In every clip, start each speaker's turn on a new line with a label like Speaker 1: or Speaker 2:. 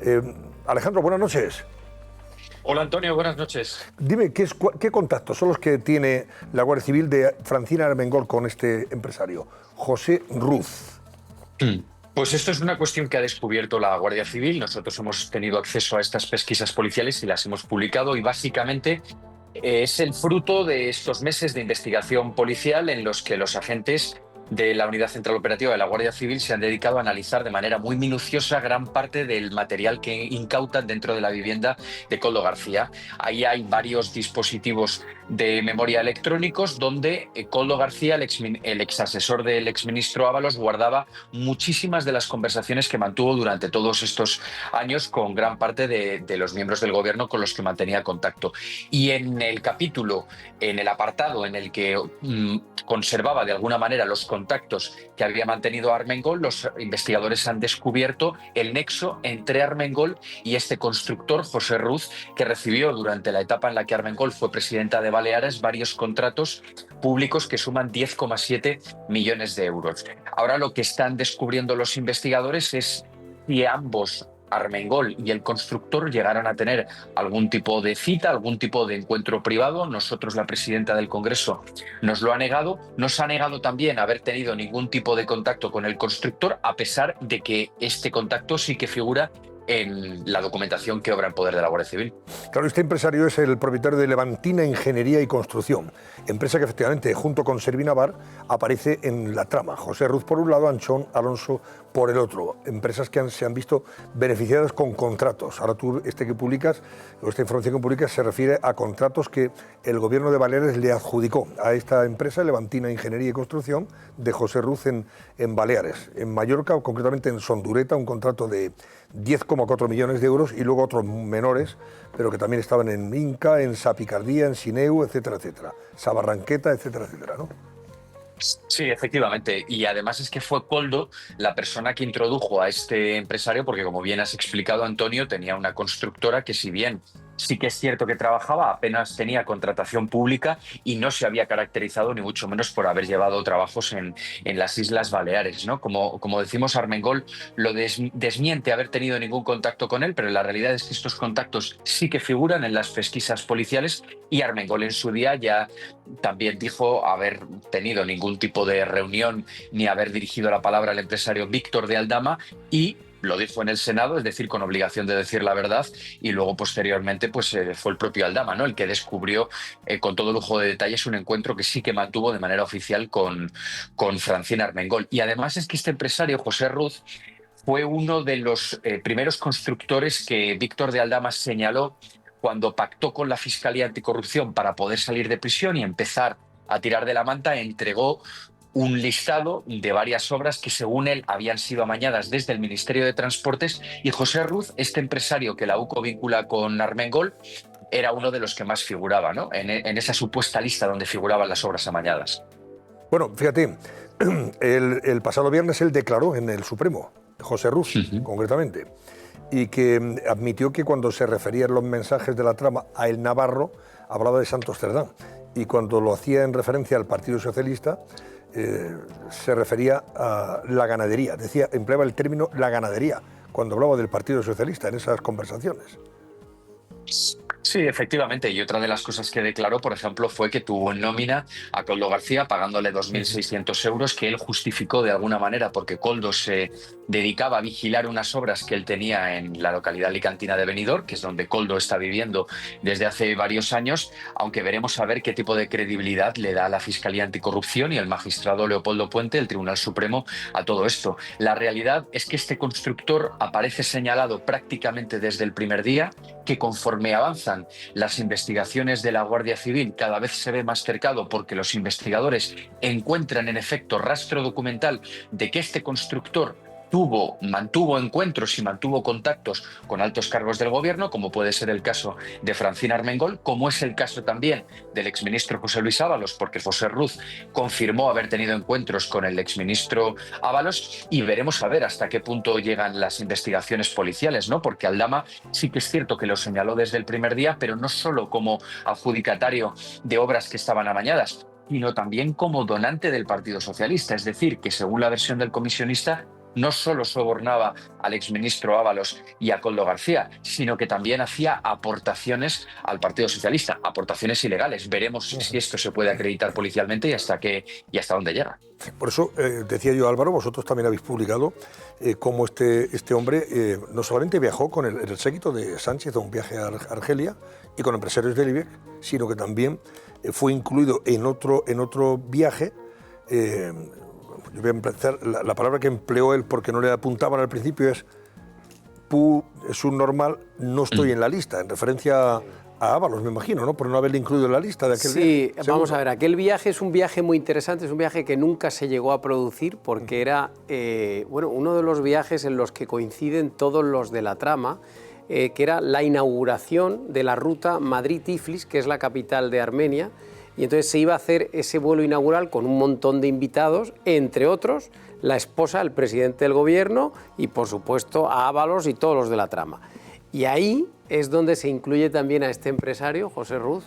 Speaker 1: Eh, Alejandro, buenas noches.
Speaker 2: Hola Antonio, buenas noches.
Speaker 1: Dime, ¿qué contactos son los que tiene la Guardia Civil de Francina Armengol con este empresario, José Ruz?
Speaker 2: Pues esto es una cuestión que ha descubierto la Guardia Civil. Nosotros hemos tenido acceso a estas pesquisas policiales y las hemos publicado y básicamente es el fruto de estos meses de investigación policial en los que los agentes de la Unidad Central Operativa de la Guardia Civil se han dedicado a analizar de manera muy minuciosa gran parte del material que incautan dentro de la vivienda de Koldo García. Ahí hay varios dispositivos de memoria electrónicos donde Koldo García, el ex asesor del exministro Ábalos, guardaba muchísimas de las conversaciones que mantuvo durante todos estos años con gran parte de los miembros del gobierno con los que mantenía contacto. Y en el capítulo, en el apartado en el que conservaba de alguna manera los contactos que había mantenido Armengol, los investigadores han descubierto el nexo entre Armengol y este constructor, José Ruz, que recibió durante la etapa en la que Armengol fue presidenta de Baleares varios contratos públicos que suman 10,7 millones de euros. Ahora lo que están descubriendo los investigadores es si ambos, Armengol y el constructor, llegaron a tener algún tipo de cita, algún tipo de encuentro privado. Nosotros, la presidenta del Congreso, nos lo ha negado. Nos ha negado también haber tenido ningún tipo de contacto con el constructor, a pesar de que este contacto sí que figura en la documentación que obra en poder de la Guardia Civil.
Speaker 1: Claro, este empresario es el propietario de Levantina Ingeniería y Construcción, empresa que efectivamente, junto con Servinavar, aparece en la trama. José Ruz por un lado, Anchón Alonso por el otro. Empresas que se han visto beneficiadas con contratos. Ahora tú, esta información que publicas se refiere a contratos que el gobierno de Baleares le adjudicó a esta empresa, Levantina Ingeniería y Construcción, de José Ruz en Baleares. En Mallorca, concretamente en Sondureta, un contrato de 10,4 millones de euros y luego otros menores, pero que también estaban en Inca, en Sapicardía, en Sineu, etcétera, etcétera. Sabarranqueta, etcétera, etcétera, ¿no?
Speaker 2: Sí, efectivamente. Y además es que fue Koldo la persona que introdujo a este empresario, porque como bien has explicado, Antonio, tenía una constructora que, si bien sí que es cierto que trabajaba, apenas tenía contratación pública y no se había caracterizado ni mucho menos por haber llevado trabajos en las Islas Baleares, ¿no? Como decimos, Armengol lo desmiente haber tenido ningún contacto con él, pero la realidad es que estos contactos sí que figuran en las pesquisas policiales y Armengol en su día ya también dijo haber tenido ningún tipo de reunión ni haber dirigido la palabra al empresario Víctor de Aldama, y lo dijo en el Senado, es decir, con obligación de decir la verdad, y luego posteriormente pues fue el propio Aldama, ¿no?, el que descubrió con todo lujo de detalles un encuentro que sí que mantuvo de manera oficial con Francina Armengol. Y además es que este empresario, José Ruz, fue uno de los primeros constructores que Víctor de Aldama señaló cuando pactó con la Fiscalía Anticorrupción para poder salir de prisión y empezar a tirar de la manta. Entregó un listado de varias obras que, según él, habían sido amañadas desde el Ministerio de Transportes, y José Ruz, este empresario que la UCO vincula con Armengol, era uno de los que más figuraba, ¿no?, en esa supuesta lista donde figuraban las obras amañadas.
Speaker 1: Bueno, fíjate, el pasado viernes él declaró en el Supremo, José Ruz, concretamente, y que admitió que cuando se refería en los mensajes de la trama a El Navarro, hablaba de Santos Cerdán, y cuando lo hacía en referencia al Partido Socialista, se refería a la ganadería, empleaba el término la ganadería, cuando hablaba del Partido Socialista en esas conversaciones.
Speaker 2: Sí, efectivamente. Y otra de las cosas que declaró, por ejemplo, fue que tuvo en nómina a Koldo García pagándole 2.600 euros, que él justificó de alguna manera porque Koldo se dedicaba a vigilar unas obras que él tenía en la localidad alicantina de Benidorm, que es donde Koldo está viviendo desde hace varios años, aunque veremos a ver qué tipo de credibilidad le da la Fiscalía Anticorrupción y el magistrado Leopoldo Puente del Tribunal Supremo a todo esto. La realidad es que este constructor aparece señalado prácticamente desde el primer día, que conforme avanzan las investigaciones de la Guardia Civil cada vez se ve más cercado, porque los investigadores encuentran en efecto rastro documental de que este constructor mantuvo encuentros y mantuvo contactos con altos cargos del gobierno, como puede ser el caso de Francina Armengol, como es el caso también del exministro José Luis Ábalos, porque José Ruz confirmó haber tenido encuentros con el exministro Ábalos, y veremos a ver hasta qué punto llegan las investigaciones policiales, ¿no? Porque Aldama sí que es cierto que lo señaló desde el primer día, pero no solo como adjudicatario de obras que estaban amañadas, sino también como donante del Partido Socialista. Es decir, que según la versión del comisionista, no solo sobornaba al exministro Ábalos y a Koldo García, sino que también hacía aportaciones al Partido Socialista, aportaciones ilegales. Veremos si esto se puede acreditar policialmente y hasta dónde llega.
Speaker 1: Por eso decía yo, Álvaro, vosotros también habéis publicado cómo este hombre no solamente viajó con el séquito de Sánchez a un viaje a Argelia y con empresarios del IBEX, sino que también fue incluido en otro viaje. Yo voy a empezar, la palabra que empleó él porque no le apuntaban al principio es subnormal, no estoy en la lista, en referencia a Ábalos, me imagino, ¿no? Por no haberle incluido en la lista de aquel viaje.
Speaker 3: Sí, vamos a ver, aquel viaje es un viaje muy interesante, es un viaje que nunca se llegó a producir porque era uno de los viajes en los que coinciden todos los de la trama, que era la inauguración de la ruta Madrid-Tiflis, que es la capital de Armenia, y entonces se iba a hacer ese vuelo inaugural con un montón de invitados, entre otros la esposa del presidente del gobierno y, por supuesto, a Ábalos y todos los de la trama. Y ahí es donde se incluye también a este empresario, José Ruz,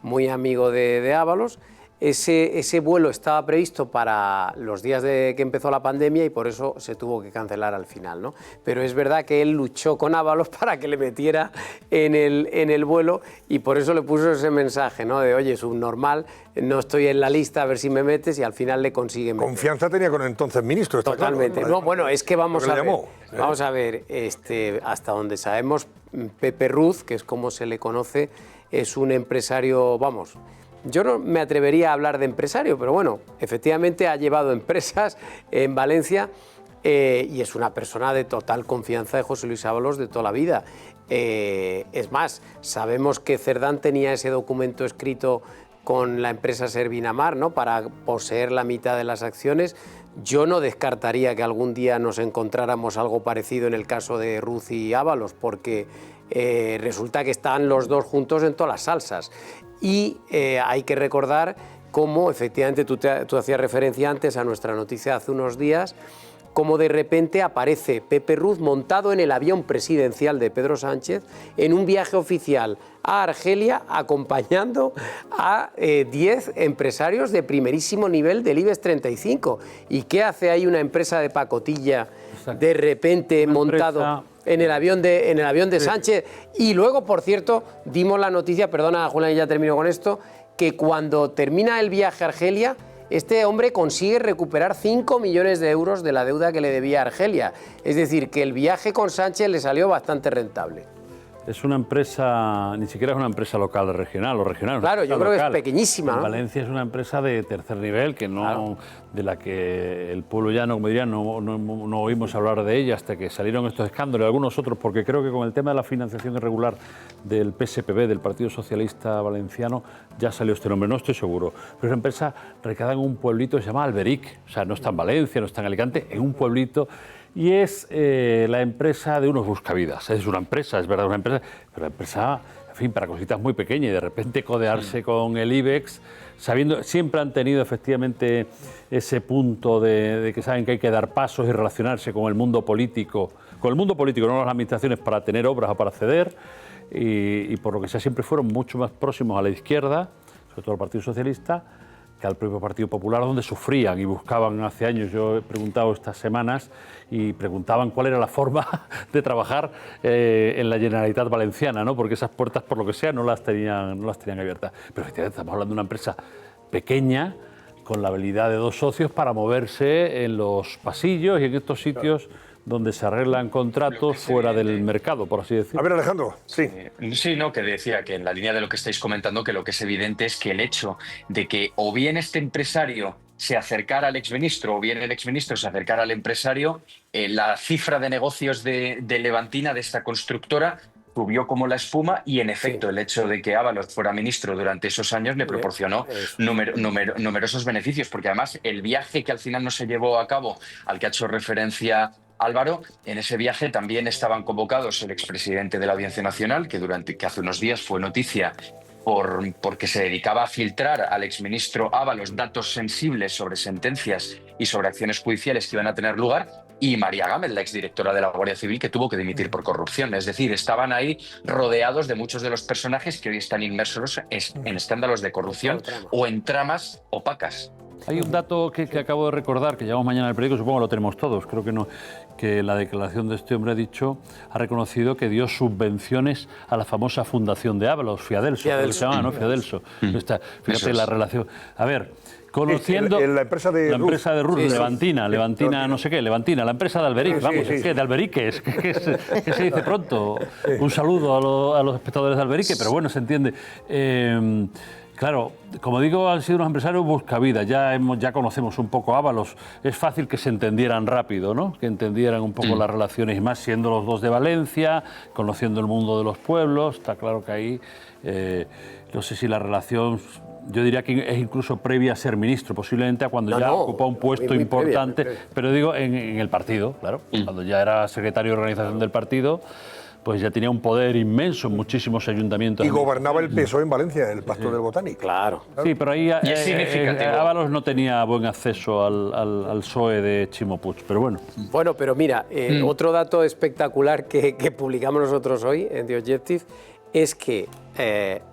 Speaker 3: muy amigo de Ábalos. Ese vuelo estaba previsto para los días de que empezó la pandemia y por eso se tuvo que cancelar al final, ¿no? Pero es verdad que él luchó con Ábalos para que le metiera en el vuelo y por eso le puso ese mensaje, ¿no? De, oye, subnormal, no estoy en la lista, a ver si me metes, y al final le consigue meter.
Speaker 1: Confianza tenía con el entonces ministro, está
Speaker 3: totalmente.
Speaker 1: Claro, ¿no?
Speaker 3: No, bueno, es que vamos a ver,
Speaker 1: ¿eh?
Speaker 3: hasta donde sabemos, Pepe Ruz, que es como se le conoce, es un empresario, vamos, yo no me atrevería a hablar de empresario, pero bueno, efectivamente ha llevado empresas en Valencia y es una persona de total confianza de José Luis Ábalos de toda la vida. Es más, sabemos que Cerdán tenía ese documento escrito con la empresa Servinamar, ¿no?, para poseer la mitad de las acciones. Yo no descartaría que algún día nos encontráramos algo parecido en el caso de Ruz y Ábalos, porque resulta que están los dos juntos en todas las salsas. Y hay que recordar cómo, efectivamente, tú hacías referencia antes a nuestra noticia hace unos días, cómo de repente aparece Pepe Ruz montado en el avión presidencial de Pedro Sánchez en un viaje oficial a Argelia, acompañando a 10 empresarios de primerísimo nivel del IBEX 35. ¿Y qué hace ahí una empresa de pacotilla de repente montado en el avión de Sánchez? Y luego, por cierto, dimos la noticia, perdona, Julián, ya termino con esto, que cuando termina el viaje a Argelia, este hombre consigue recuperar 5 millones de euros de la deuda que le debía a Argelia. Es decir, que el viaje con Sánchez le salió bastante rentable.
Speaker 4: Es una empresa, ni siquiera es una empresa local regional o regional.
Speaker 3: Claro, yo creo que es pequeñísima, ¿no?
Speaker 4: Valencia es una empresa de tercer nivel, que no, claro, de la que el pueblo llano, como dirían, no oímos hablar de ella hasta que salieron estos escándalos y algunos otros, porque creo que con el tema de la financiación irregular del PSPV, del Partido Socialista Valenciano, ya salió este nombre, no estoy seguro. Pero es una empresa recada en un pueblito que se llama Alberic, o sea, no está en Valencia, no está en Alicante, en un pueblito. Y es la empresa de unos buscavidas. Es una empresa, es verdad, una empresa, pero una empresa, en fin, para cositas muy pequeñas y de repente codearse con el IBEX, sabiendo, siempre han tenido efectivamente ese punto de que saben que hay que dar pasos y relacionarse con el mundo político, no las administraciones, para tener obras o para ceder, y por lo que sea siempre fueron mucho más próximos a la izquierda, sobre todo al Partido Socialista, que al propio Partido Popular, donde sufrían y buscaban hace años. Yo he preguntado estas semanas y preguntaban cuál era la forma de trabajar en la Generalitat Valenciana, ¿no? Porque esas puertas, por lo que sea, no las tenían abiertas. Pero efectivamente estamos hablando de una empresa pequeña, con la habilidad de dos socios para moverse en los pasillos y en estos sitios donde se arreglan contratos fuera del mercado, por así decirlo.
Speaker 1: A ver, Alejandro, sí.
Speaker 2: Sí, no, que decía que en la línea de lo que estáis comentando, que lo que es evidente es que el hecho de que o bien este empresario se acercara al exministro o bien el exministro se acercara al empresario, la cifra de negocios de Levantina, de esta constructora, subió como la espuma y, en efecto, el hecho de que Ábalos fuera ministro durante esos años le proporcionó numerosos beneficios, porque además el viaje que al final no se llevó a cabo, al que ha hecho referencia Álvaro, en ese viaje también estaban convocados el expresidente de la Audiencia Nacional, que hace unos días fue noticia porque se dedicaba a filtrar al exministro Ábalos datos sensibles sobre sentencias y sobre acciones judiciales que iban a tener lugar, y María Gámez, la exdirectora de la Guardia Civil, que tuvo que dimitir por corrupción. Es decir, estaban ahí rodeados de muchos de los personajes que hoy están inmersos en escándalos de corrupción o en tramas opacas.
Speaker 4: Hay un dato que acabo de recordar, que llevamos mañana en el periódico, supongo que lo tenemos todos, creo que no, que la declaración de este hombre ha reconocido que dio subvenciones a la famosa fundación de Ábalos, Fiadelso, creo que se llama, ¿no? Fiadelso. Fíjate la relación. A ver, conociendo
Speaker 1: la empresa de
Speaker 4: Ruz,
Speaker 3: Sí,
Speaker 4: Levantina, no sé qué, Levantina, la empresa de Alberic, vamos, es que de Alberique, que se dice pronto. Un saludo a los espectadores de Alberique, pero bueno, se entiende. Claro, como digo, han sido unos empresarios buscavidas, ya conocemos un poco a Ábalos, es fácil que se entendieran rápido, ¿no? Que entendieran un poco las relaciones, y más siendo los dos de Valencia, conociendo el mundo de los pueblos, está claro que ahí, no sé si la relación, yo diría que es incluso previa a ser ministro, posiblemente a cuando ya ocupa un puesto muy importante, previa. Pero digo en el partido, claro, cuando ya era secretario de organización del partido, pues ya tenía un poder inmenso en muchísimos ayuntamientos.
Speaker 1: Y gobernaba el PSOE en Valencia, el Pastor del Botánico.
Speaker 3: Claro.
Speaker 4: Sí, pero ahí
Speaker 2: significativo.
Speaker 4: Ábalos no tenía buen acceso al PSOE de Ximo Puig, pero bueno.
Speaker 3: Bueno, pero mira, otro dato espectacular que publicamos nosotros hoy en The Objective es que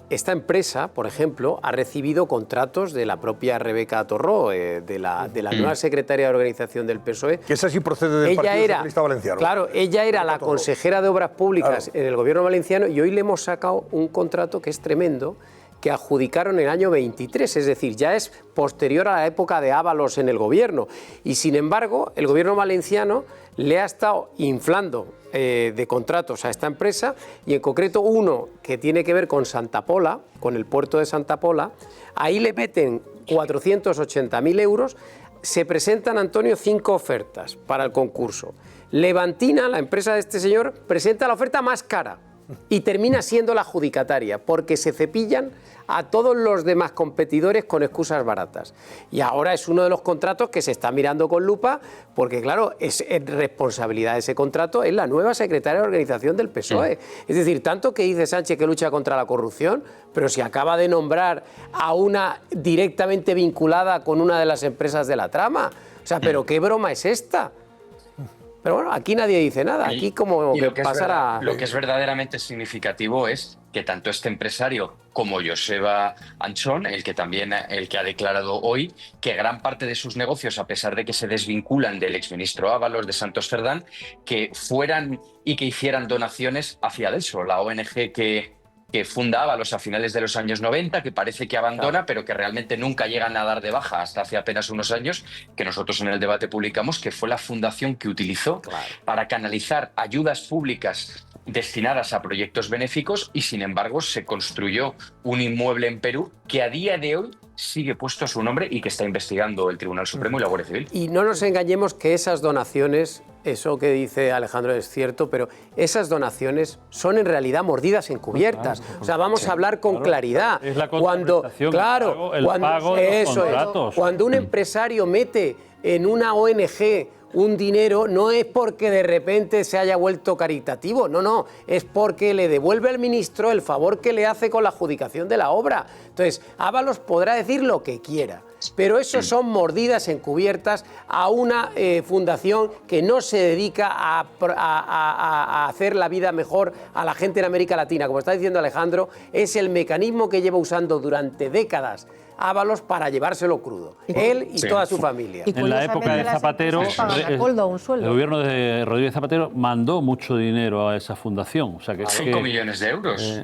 Speaker 3: esta empresa, por ejemplo, ha recibido contratos de la propia Rebeca Torró, de la nueva secretaria de organización del PSOE.
Speaker 1: Que esa sí procede del Partido Socialista Valenciano.
Speaker 3: Claro, ella era la consejera de Obras Públicas en el gobierno valenciano y hoy le hemos sacado un contrato que es tremendo, que adjudicaron en el año 23, es decir, ya es posterior a la época de Ábalos en el gobierno. Y sin embargo, el gobierno valenciano le ha estado inflando de contratos a esta empresa, y en concreto uno que tiene que ver con Santa Pola, con el puerto de Santa Pola. Ahí le meten 480.000 euros, se presentan, Antonio, 5 ofertas para el concurso. Levantina, la empresa de este señor, presenta la oferta más cara y termina siendo la adjudicataria, porque se cepillan a todos los demás competidores con excusas baratas. Y ahora es uno de los contratos que se está mirando con lupa, porque claro, es responsabilidad de ese contrato, es la nueva secretaria de organización del PSOE. Es decir, tanto que dice Sánchez que lucha contra la corrupción, pero si acaba de nombrar a una directamente vinculada con una de las empresas de la trama. O sea, ¿pero qué broma es esta? Pero bueno, aquí nadie dice nada, aquí como que pasará...
Speaker 2: Lo que es verdaderamente significativo es que tanto este empresario como Joseba Anchón, el que ha declarado hoy que gran parte de sus negocios, a pesar de que se desvinculan del exministro Ábalos, de Santos Cerdán, que fueran y que hicieran donaciones a Fiadelso, la ONG que funda Ábalos a finales de los años 90, que parece que abandona, pero que realmente nunca llegan a dar de baja hasta hace apenas unos años, que nosotros en el debate publicamos, que fue la fundación que utilizó para canalizar ayudas públicas destinadas a proyectos benéficos, y sin embargo se construyó un inmueble en Perú que a día de hoy sigue puesto a su nombre y que está investigando el Tribunal Supremo y la Guardia Civil.
Speaker 3: Y no nos engañemos que esas donaciones, eso que dice Alejandro es cierto, pero esas donaciones son en realidad mordidas encubiertas. O sea, vamos a hablar con claridad.
Speaker 4: Es la contraprestación, el pago de los contratos.
Speaker 3: Cuando un empresario mete en una ONG un dinero, no es porque de repente se haya vuelto caritativo, no, es porque le devuelve al ministro el favor que le hace con la adjudicación de la obra. Entonces, Ábalos podrá decir lo que quiera, pero eso son mordidas encubiertas a una fundación que no se dedica a hacer la vida mejor a la gente en América Latina. Como está diciendo Alejandro, es el mecanismo que lleva usando durante décadas Ábalos para llevárselo crudo, él y toda su familia.
Speaker 4: En la época de Zapatero, el gobierno de Rodríguez Zapatero mandó mucho dinero a esa fundación. O sea, que
Speaker 2: 5 millones de euros.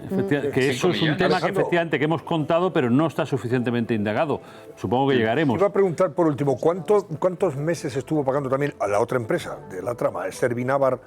Speaker 4: Que eso es un tema que efectivamente que hemos contado, pero no está suficientemente indagado. Supongo que llegaremos.
Speaker 1: Iba a preguntar por último, ¿cuántos meses estuvo pagando también a la otra empresa de la trama, Servinavar,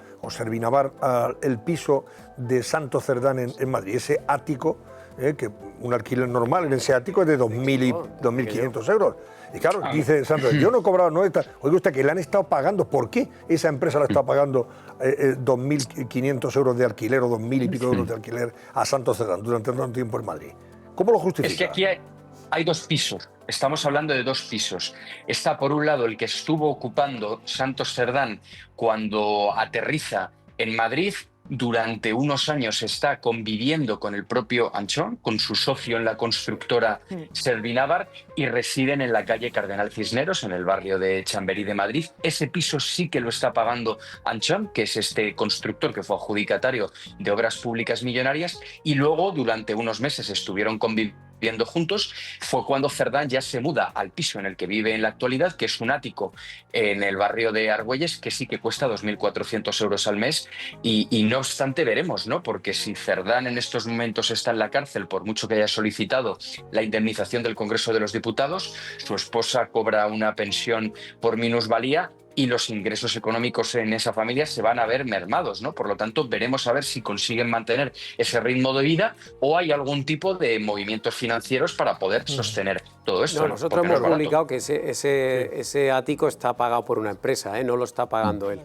Speaker 1: el piso de Santos Cerdán en Madrid, ese ático? Que un alquiler normal en ese ático es de 2.000 y 2.500 euros. Y claro, dice Santos, yo no he cobrado, oiga usted, que le han estado pagando. ¿Por qué esa empresa le ha estado pagando 2.500 euros de alquiler o 2.000 y pico euros de alquiler a Santos Cerdán durante tanto tiempo en Madrid? ¿Cómo lo justifica?
Speaker 2: Es que aquí hay 2 pisos. Estamos hablando de 2 pisos. Está, por un lado, el que estuvo ocupando Santos Cerdán cuando aterriza en Madrid. Durante unos años está conviviendo con el propio Anchón, con su socio en la constructora Servinavar, y residen en la calle Cardenal Cisneros, en el barrio de Chamberí de Madrid. Ese piso sí que lo está pagando Anchón, que es este constructor que fue adjudicatario de obras públicas millonarias, y luego durante unos meses estuvieron conviviendo viviendo juntos, fue cuando Cerdán ya se muda al piso en el que vive en la actualidad, que es un ático en el barrio de Argüelles, que sí que cuesta 2.400 euros al mes, y no obstante veremos, ¿no? Porque si Cerdán en estos momentos está en la cárcel, por mucho que haya solicitado la indemnización del Congreso de los Diputados, su esposa cobra una pensión por minusvalía, y los ingresos económicos en esa familia se van a ver mermados, ¿no? Por lo tanto, veremos a ver si consiguen mantener ese ritmo de vida o hay algún tipo de movimientos financieros para poder sostener todo esto.
Speaker 3: No, nosotros hemos publicado que ese ático está pagado por una empresa, no lo está pagando él.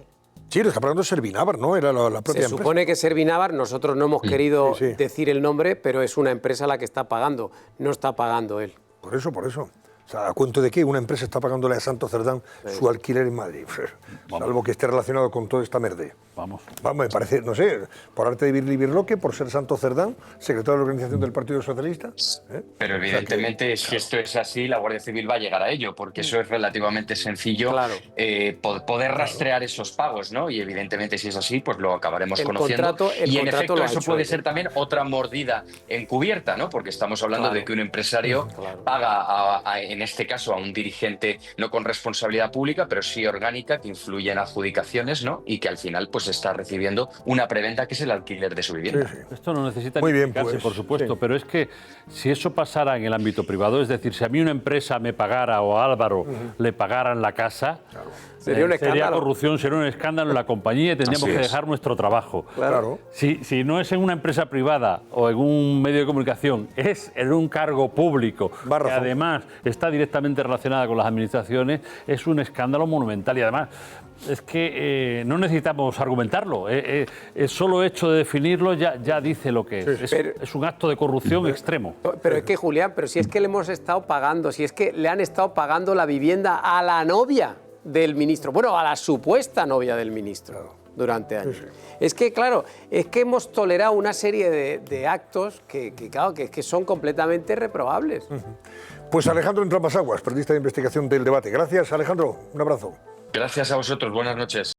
Speaker 1: Sí, lo está pagando Servinavar, ¿no? Era la propia empresa.
Speaker 3: Se supone que Servinavar, nosotros no hemos querido decir el nombre, pero es una empresa la que está pagando, no está pagando él.
Speaker 1: Por eso. O sea, ¿a cuento de qué una empresa está pagándole a Santo Cerdán su alquiler en Madrid? Salvo que esté relacionado con toda esta merde.
Speaker 4: Vamos,
Speaker 1: me parece, no sé, por arte de Birloque, por ser Santo Cerdán, secretario de la Organización del Partido Socialista.
Speaker 2: Pero evidentemente, si esto es así, la Guardia Civil va a llegar a ello, porque eso es relativamente sencillo, poder rastrear esos pagos, ¿no? Y evidentemente, si es así, pues lo acabaremos conociendo. Y en efecto, eso puede ser también otra mordida encubierta, ¿no? Porque estamos hablando de que un empresario paga, en este caso, a un dirigente no con responsabilidad pública, pero sí orgánica, que influye en adjudicaciones, ¿no? Y que al final, pues está recibiendo una preventa que es el alquiler de su vivienda.
Speaker 4: Esto no necesita
Speaker 1: Muy bien,
Speaker 4: explicarse,
Speaker 1: pues,
Speaker 4: por supuesto, pero es que si eso pasara en el ámbito privado, es decir, si a mí una empresa me pagara o a Álvaro le pagaran la casa,
Speaker 3: sería un escándalo.
Speaker 4: Sería corrupción, sería un escándalo en la compañía y tendríamos que dejar nuestro trabajo.
Speaker 1: Claro.
Speaker 4: Si no es en una empresa privada o en un medio de comunicación, es en un cargo público, que además está directamente relacionada con las administraciones, es un escándalo monumental. Y además, es que no necesitamos argumentarlo. El solo hecho de definirlo ya dice lo que es. Es un acto de corrupción extremo.
Speaker 3: Pero es que, Julián, si es que le hemos estado pagando, si es que le han estado pagando la vivienda a la novia del ministro, bueno, a la supuesta novia del ministro durante años. Es que, claro, es que hemos tolerado una serie de actos que son completamente reprobables.
Speaker 1: Pues Alejandro Entramasaguas, periodista de investigación del Debate. Gracias, Alejandro. Un abrazo.
Speaker 2: Gracias a vosotros. Buenas noches.